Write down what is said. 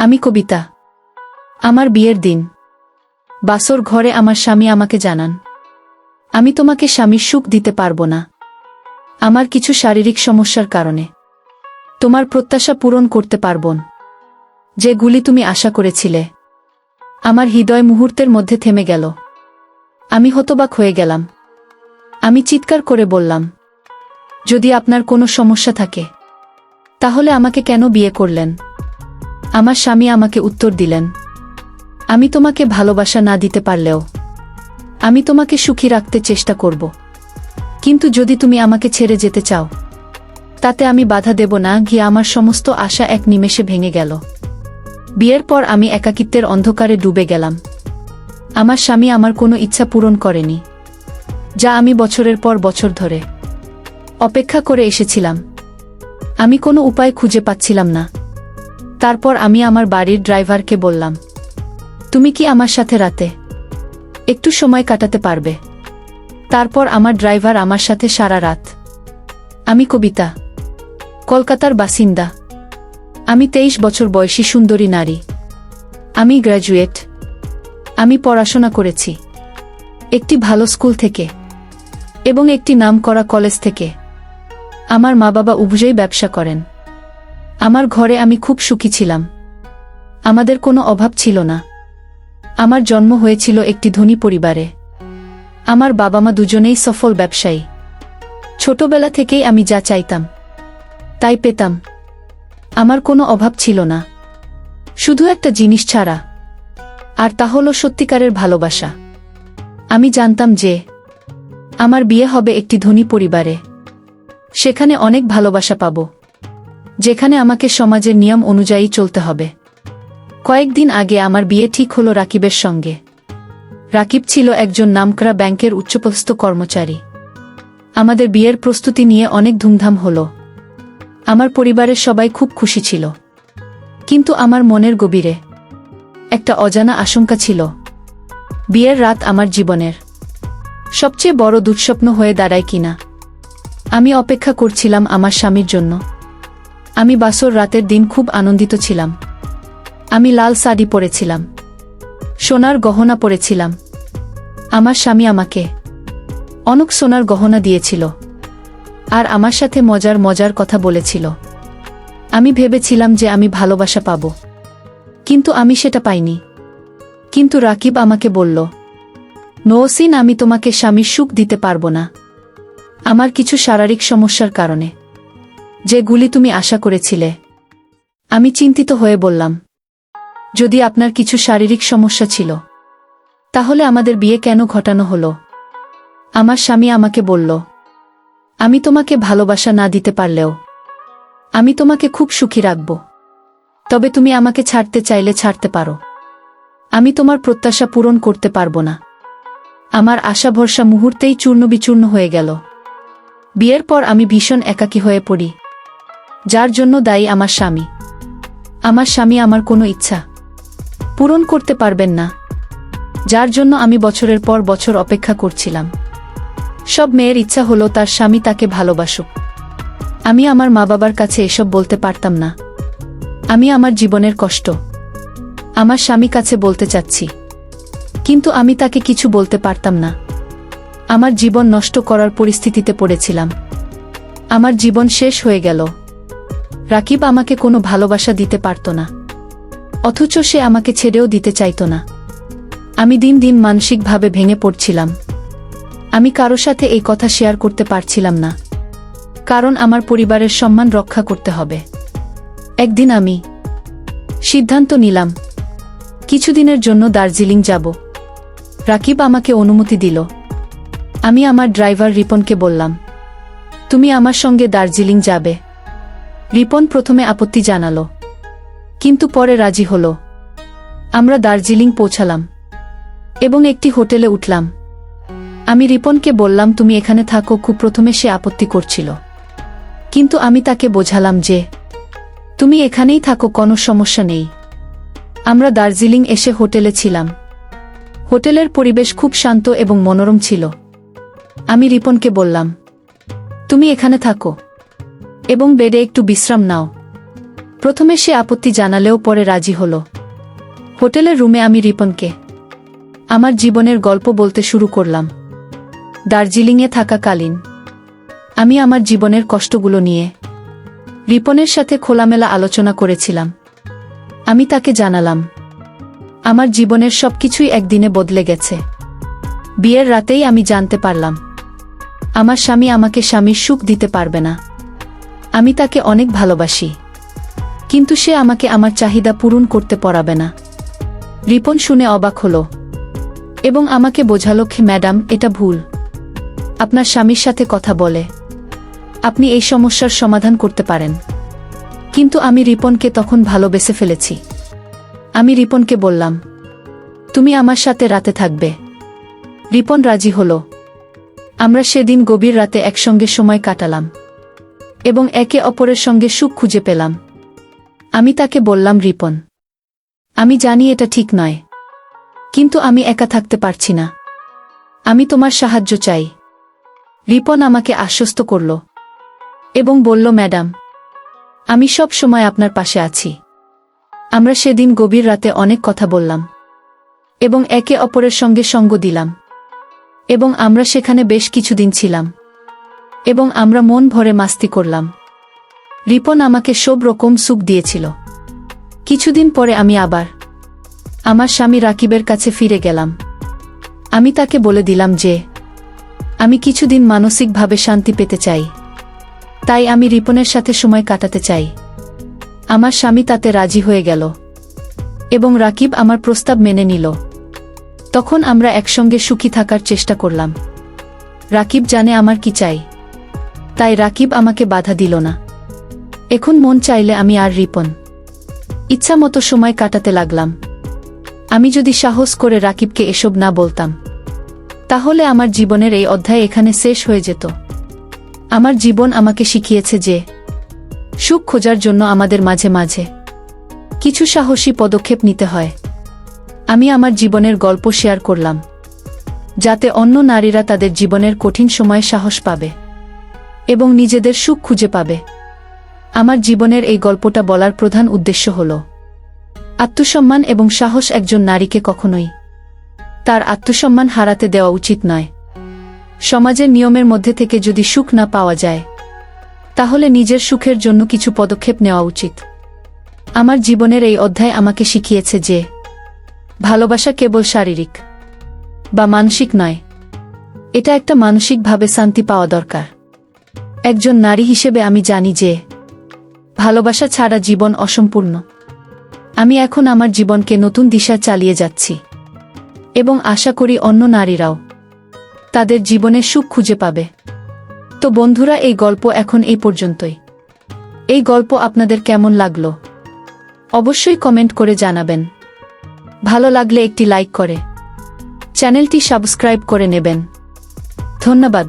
আমি কবিতা। আমার বিয়ের দিন বাসর ঘরে আমার স্বামী আমাকে জানান, আমি তোমাকে স্বামীর সুখ দিতে পারবো না, আমার কিছু শারীরিক সমস্যার কারণে তোমার প্রত্যাশা পূরণ করতে পারব না, যেগুলি তুমি আশা করেছিলে। আমার হৃদয় মুহূর্তের মধ্যে থেমে গেল। আমি হতবাক হয়ে গেলাম। আমি চিৎকার করে বললাম, যদি আপনার কোনো সমস্যা থাকে তাহলে আমাকে কেন বিয়ে করলেন? আমার স্বামী আমাকে উত্তর দিলেন, আমি তোমাকে ভালোবাসা না দিতে পারলেও আমি তোমাকে সুখী রাখতে চেষ্টা করব, কিন্তু যদি তুমি আমাকে ছেড়ে যেতে চাও তাতে আমি বাধা দেব না। গিয়ে আমার সমস্ত আশা এক নিমেষে ভেঙে গেল। বিয়ের পর আমি একাকিত্বের অন্ধকারে ডুবে গেলাম। আমার স্বামী আমার কোনো ইচ্ছা পূরণ করেনি, যা আমি বছরের পর বছর ধরে অপেক্ষা করে এসেছিলাম। আমি কোনো উপায় খুঁজে পাচ্ছিলাম না। তারপর আমি আমার বাড়ির ড্রাইভারকে বললাম, তুমি কি আমার সাথে রাতে একটু সময় কাটাতে পারবে? তারপর আমার ড্রাইভার আমার সাথে সারা রাত। আমি কবিতা, কলকাতার বাসিন্দা। আমি 23 বছর বয়সী সুন্দরী নারী। আমি গ্র্যাজুয়েট। আমি পড়াশোনা করেছি একটি ভালো স্কুল থেকে এবং একটি নামকরা কলেজ থেকে। আমার মা বাবা উভয়ই ব্যবসা করেন। আমার ঘরে আমি খুব সুখী ছিলাম। আমাদের কোনো অভাব ছিল না। আমার জন্ম হয়েছিল একটি ধনী পরিবারে। আমার বাবা মা দুজনেই সফল ব্যবসায়ী। ছোটবেলা থেকেই আমি যা চাইতাম তাই পেতাম। আমার কোনো অভাব ছিল না, শুধু একটা জিনিস ছাড়া, আর তা হলো সত্যিকারের ভালোবাসা। আমি জানতাম যে আমার বিয়ে হবে একটি ধনী পরিবারে। সেখানে অনেক ভালোবাসা পাব, যেখানে আমাকে সমাজের নিয়ম অনুযায়ী চলতে হবে। কয়েকদিন আগে আমার বিয়ে ঠিক হলো রাকিবের সঙ্গে। রাকিব ছিল একজন নামকরা ব্যাংকের উচ্চপদস্থ কর্মচারী। আমাদের বিয়ের প্রস্তুতি নিয়ে অনেক ধুমধাম হলো। আমার পরিবারের সবাই খুব খুশি ছিল, কিন্তু আমার মনের গভীরে একটা অজানা আশঙ্কা ছিল। বিয়ের রাত আমার জীবনের সবচেয়ে বড় দুঃস্বপ্ন হয়ে দাঁড়ায় কিনা। আমি অপেক্ষা করছিলাম আমার স্বামীর জন্য। আমি বাসর রাতের দিন খুব আনন্দিত ছিলাম। আমি লাল শাড়ি পরেছিলাম, সোনার গহনা পরেছিলাম। আমার স্বামী আমাকে অনেক সোনার গহনা দিয়েছিল আর আমার সাথে মজার মজার কথা বলেছিল। আমি ভেবেছিলাম যে আমি ভালোবাসা পাব, কিন্তু আমি সেটা পাইনি। কিন্তু রাকিব আমাকে বলল, নওসিন, আমি তোমাকে স্বামীর সুখ দিতে পারবো না, আমার কিছু শারীরিক সমস্যার কারণে, যেগুলি তুমি আশা করেছিলে। আমি চিন্তিত হয়ে বললাম, যদি আপনার কিছু শারীরিক সমস্যা ছিল তাহলে আমাদের বিয়ে কেন ঘটানো হলো? আমার স্বামী আমাকে বলল, আমি তোমাকে ভালোবাসা না দিতে পারলেও আমি তোমাকে খুব সুখী রাখব, তবে তুমি আমাকে ছাড়তে চাইলে ছাড়তে পারো। আমি তোমার প্রত্যাশা পূরণ করতে পারবো না। আমার আশা ভরসা মুহূর্তেই চূর্ণবিচূর্ণ হয়ে গেল। বিয়ের পর আমি ভীষণ একাকী হয়ে পড়ি, যার জন্য দায়ী আমার স্বামী। আমার স্বামী আমার কোনো ইচ্ছা পূরণ করতে পারবেন না, যার জন্য আমি বছরের পর বছর অপেক্ষা করছিলাম। সব মেয়ের ইচ্ছা হলো তার স্বামী তাকে ভালোবাসুক। আমি আমার মা বাবার কাছে এসব বলতে পারতাম না। আমি আমার জীবনের কষ্ট আমার স্বামী কাছে বলতে চাচ্ছি, কিন্তু আমি তাকে কিছু বলতে পারতাম না। আমার জীবন নষ্ট করার পরিস্থিতিতে পড়েছিলাম। আমার জীবন শেষ হয়ে গেল। রাকিব আমাকে কোনো ভালোবাসা দিতে পারত না, অথচ সে আমাকে ছেড়েও দিতে চাইত না। আমি দিন দিন মানসিকভাবে ভেঙে পড়ছিলাম। আমি কারো সাথে এই কথা শেয়ার করতে পারছিলাম না, কারণ আমার পরিবারের সম্মান রক্ষা করতে হবে। একদিন আমি সিদ্ধান্ত নিলাম কিছুদিনের জন্য দার্জিলিং যাব। রাকিব আমাকে অনুমতি দিল। আমি আমার ড্রাইভার রিপনকে বললাম, তুমি আমার সঙ্গে দার্জিলিং যাবে? রিপন প্রথমে আপত্তি জানালো, কিন্তু পরে রাজি হলো। আমরা দার্জিলিং পৌঁছালাম এবং একটি হোটেলে উঠলাম। আমি রিপনকে বললাম, তুমি এখানে থাকো। খুব প্রথমে সে আপত্তি করছিল, কিন্তু আমি তাকে বোঝালাম যে তুমি এখানেই থাকো, কোনো সমস্যা নেই। আমরা দার্জিলিং এসে হোটেলে ছিলাম। হোটেলের পরিবেশ খুব শান্ত এবং মনোরম ছিল। আমি রিপনকে বললাম, তুমি এখানে থাকো এবং বেডে একটু বিশ্রাম নাও। প্রথমে সে আপত্তি জানালেও পরে রাজি হল। হোটেলের রুমে আমি রিপনকে আমার জীবনের গল্প বলতে শুরু করলাম। দার্জিলিংয়ে থাকাকালীন আমি আমার জীবনের কষ্টগুলো নিয়ে রিপনের সাথে খোলামেলা আলোচনা করেছিলাম। আমি তাকে জানালাম আমার জীবনের সবকিছুই একদিনে বদলে গেছে। বিয়ের রাতেই আমি জানতে পারলাম আমার স্বামী আমাকে স্বামীর সুখ দিতে পারবে না। আমি তাকে অনেক ভালোবাসি, কিন্তু সে আমাকে আমার চাহিদা পূরণ করতে পারবে না। রিপন শুনে অবাক হল এবং আমাকে বোঝালো, ম্যাডাম, এটা ভুল। আপনার স্বামীর সাথে কথা বলে আপনি এই সমস্যার সমাধান করতে পারেন। কিন্তু আমি রিপনকে তখন ভালোবেসে ফেলেছি। আমি রিপনকে বললাম, তুমি আমার সাথে রাতে থাকবে। রিপন রাজি হল। আমরা সেদিন গভীর রাতে একসঙ্গে সময় কাটালাম এবং একে অপরের সঙ্গে সুখ খুঁজে পেলাম। আমি তাকে বললাম, রিপন, আমি জানি এটা ঠিক নয়, কিন্তু আমি একা থাকতে পারছি না। আমি তোমার সাহায্য চাই। রিপন আমাকে আশ্বস্ত করল এবং বলল, ম্যাডাম, আমি সব সময় আপনার পাশে আছি। আমরা সেদিন গভীর রাতে অনেক কথা বললাম এবং একে অপরের সঙ্গে সঙ্গ দিলাম এবং আমরা সেখানে বেশ কিছুদিন ছিলাম এবং আমরা মন ভরে মাস্তি করলাম। রিপন আমাকে সব রকম সুখ দিয়েছিল। কিছুদিন পরে আমি আবার আমার স্বামী রাকিবের কাছে ফিরে গেলাম। আমি তাকে বলে দিলাম যে আমি কিছুদিন মানসিকভাবে শান্তি পেতে চাই, তাই আমি রিপনের সাথে সময় কাটাতে চাই। আমার স্বামী তাতে রাজি হয়ে গেল এবং রাকিব আমার প্রস্তাব মেনে নিল। তখন আমরা একসঙ্গে সুখী থাকার চেষ্টা করলাম। রাকিব জানে আমার কি চাই, তাই রাকিব আমাকে বাধা দিল না। এখন মন চাইলে আমি আর রিপন ইচ্ছা মতো সময় কাটাতে লাগলাম। আমি যদি সাহস করে রাকিবকে এসব না বলতাম, তাহলে আমার জীবনের এই অধ্যায় এখানে শেষ হয়ে যেত। আমার জীবন আমাকে শিখিয়েছে যে সুখ খোঁজার জন্য আমাদের মাঝে মাঝে কিছু সাহসী পদক্ষেপ নিতে হয়। আমি আমার জীবনের গল্প শেয়ার করলাম, যাতে অন্য নারীরা তাদের জীবনের কঠিন সময়ে সাহস পাবে এবং নিজেদের সুখ খুঁজে পাবে। আমার জীবনের এই গল্পটা বলার প্রধান উদ্দেশ্য হল আত্মসম্মান এবং সাহস একজন নারীকে কখনোই তার আত্মসম্মান হারাতে দেওয়া উচিত নয়। সমাজের নিয়মের মধ্যে থেকে যদি সুখ না পাওয়া যায়, তাহলে নিজের সুখের জন্য কিছু পদক্ষেপ নেওয়া উচিত। আমার জীবনের এই অধ্যায় আমাকে শিখিয়েছে যে ভালোবাসা কেবল শারীরিক বা মানসিক নয়, এটা একটা মানসিকভাবে শান্তি পাওয়া দরকার। একজন নারী হিসেবে আমি জানি যে ভালোবাসা ছাড়া জীবন অসম্পূর্ণ। আমি এখন আমার জীবনকে নতুন দিশা চালিয়ে যাচ্ছি এবং আশা করি অন্য নারীরাও তাদের জীবনে সুখ খুঁজে পাবে। তো বন্ধুরা, এই গল্প এখন এই পর্যন্তই। এই গল্প আপনাদের কেমন লাগলো অবশ্যই কমেন্ট করে জানাবেন। ভালো লাগলে একটি লাইক করে চ্যানেলটি সাবস্ক্রাইব করে নেবেন। ধন্যবাদ।